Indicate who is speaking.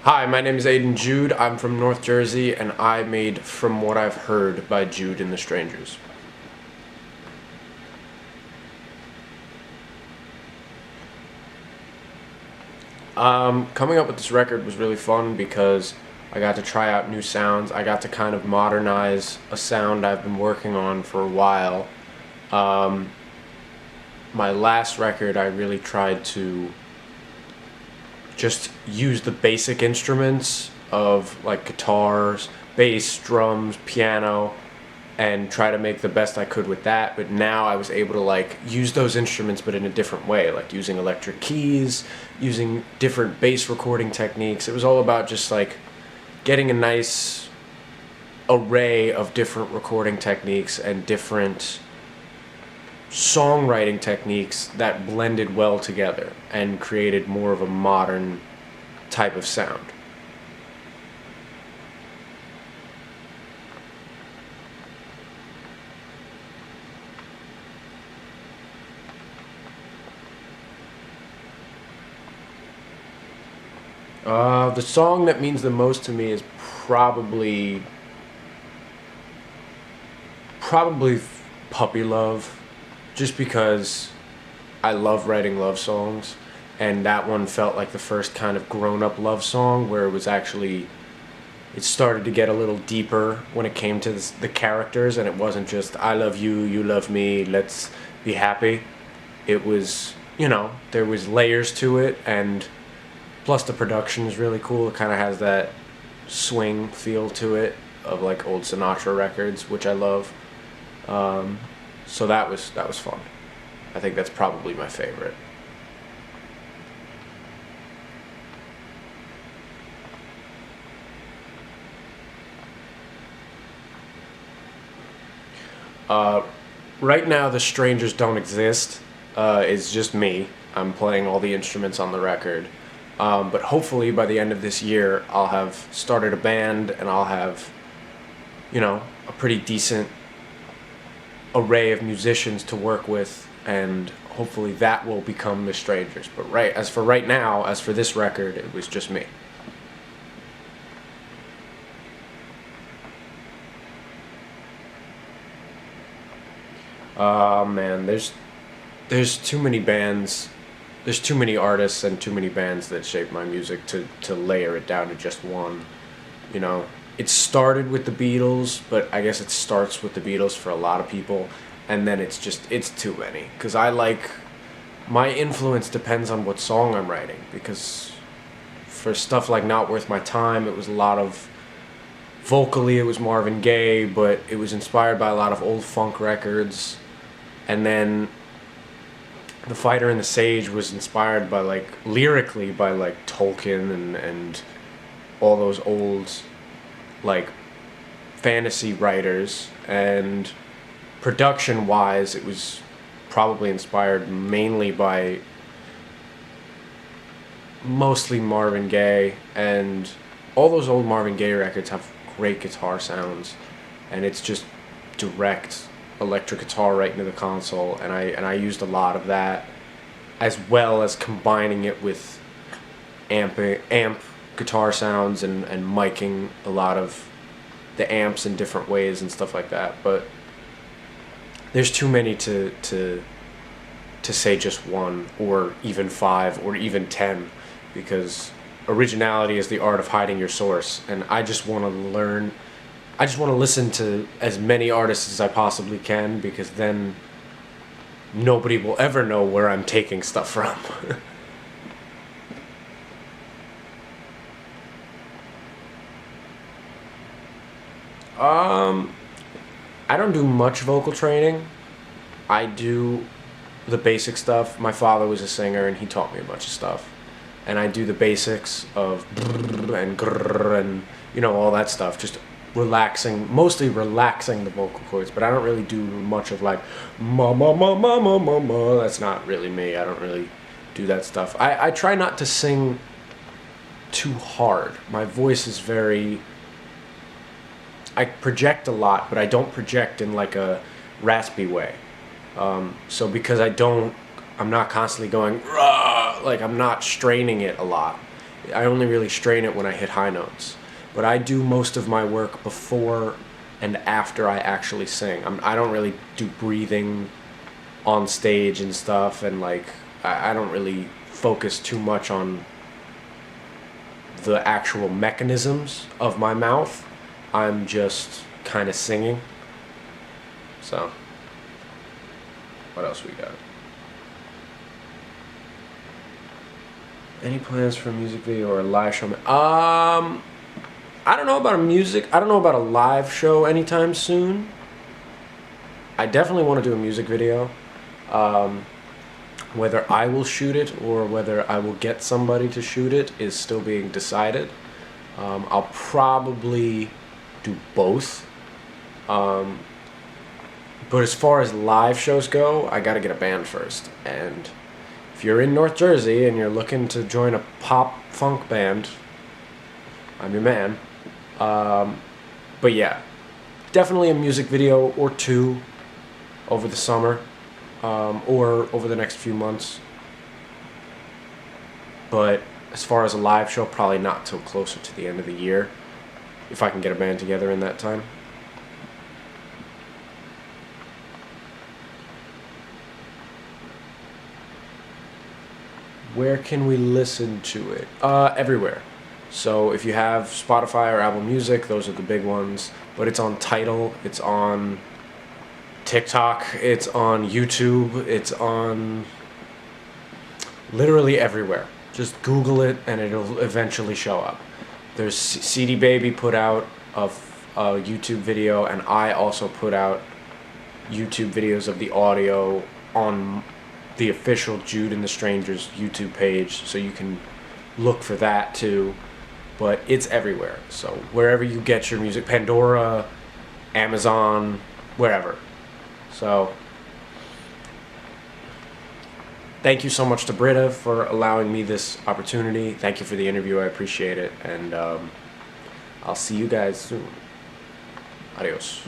Speaker 1: Hi, my name is Aidan Jude. I'm from North Jersey, and I made From What I've Heard by Jude and the Strangers. Coming up with this record was really fun because I got to try out new sounds. I got to kind of modernize a sound I've been working on for a while. My last record, I really tried to just use the basic instruments of like guitars, bass, drums, piano, and try to make the best I could with that. But now I was able to like use those instruments but in a different way, like using electric keys, using different bass recording techniques. It was all about just like getting a nice array of different recording techniques and different songwriting techniques that blended well together and created more of a modern type of sound. The song that means the most to me is probably Puppy Love, just because I love writing love songs, and that one felt like the first kind of grown-up love song where it started to get a little deeper when it came to the characters, and it wasn't just I love you, you love me, let's be happy. It was, there was layers to it, and plus the production is really cool. It kind of has that swing feel to it of like old Sinatra records, which I love. So that was fun. I think that's probably my favorite. Right now, the Strangers don't exist. It's just me. I'm playing all the instruments on the record. But hopefully by the end of this year, I'll have started a band and I'll have, a pretty decent array of musicians to work with, and hopefully that will become the Strangers. But as for right now, as for this record, it was just me. Man, there's too many bands, there's too many artists and too many bands that shape my music to layer it down to just one. It started with the Beatles, but I guess it starts with the Beatles for a lot of people, and then it's too many. Because my influence depends on what song I'm writing, because for stuff like Not Worth My Time, it was a lot of, vocally it was Marvin Gaye, but it was inspired by a lot of old funk records, and then The Fighter and the Sage was inspired by lyrically by Tolkien and all those old fantasy writers, and production wise it was probably inspired mainly by mostly Marvin Gaye, and all those old Marvin Gaye records have great guitar sounds, and it's just direct electric guitar right into the console, and I used a lot of that, as well as combining it with amp guitar sounds and miking a lot of the amps in different ways and stuff like that. But there's too many to say just one, or even 5, or even 10, because originality is the art of hiding your source, and I just want to listen to as many artists as I possibly can, because then nobody will ever know where I'm taking stuff from. I don't do much vocal training. I do the basic stuff. My father was a singer and he taught me a bunch of stuff. And I do the basics of brrr and grrr and, all that stuff. Just mostly relaxing the vocal cords. But I don't really do much of ma ma ma ma ma ma ma. That's not really me. I don't really do that stuff. I try not to sing too hard. My voice is I project a lot, but I don't project in a raspy way. So because I'm not constantly going, rah, I'm not straining it a lot. I only really strain it when I hit high notes. But I do most of my work before and after I actually sing. I don't really do breathing on stage and stuff, and like I don't really focus too much on the actual mechanisms of my mouth. I'm just kind of singing. So, what else we got? Any plans for a music video or a live show? I don't know about I don't know about a live show anytime soon. I definitely want to do a music video. Whether I will shoot it or whether I will get somebody to shoot it is still being decided. I'll probably do both. But as far as live shows go, I gotta get a band first. And if you're in North Jersey and you're looking to join a pop funk band, I'm your man. But yeah, definitely a music video or two over the summer, or over the next few months. But as far as a live show, probably not till closer to the end of the year, if I can get a band together in that time. Where can we listen to it? Everywhere. So if you have Spotify or Apple Music, those are the big ones. But it's on Tidal, it's on TikTok, it's on YouTube, it's on literally everywhere. Just Google it and it'll eventually show up. There's CD Baby put out a YouTube video, and I also put out YouTube videos of the audio on the official Jude and the Strangers YouTube page, so you can look for that too. But it's everywhere, so wherever you get your music, Pandora, Amazon, wherever. So thank you so much to Britta for allowing me this opportunity. Thank you for the interview, I appreciate it, and I'll see you guys soon. Adios.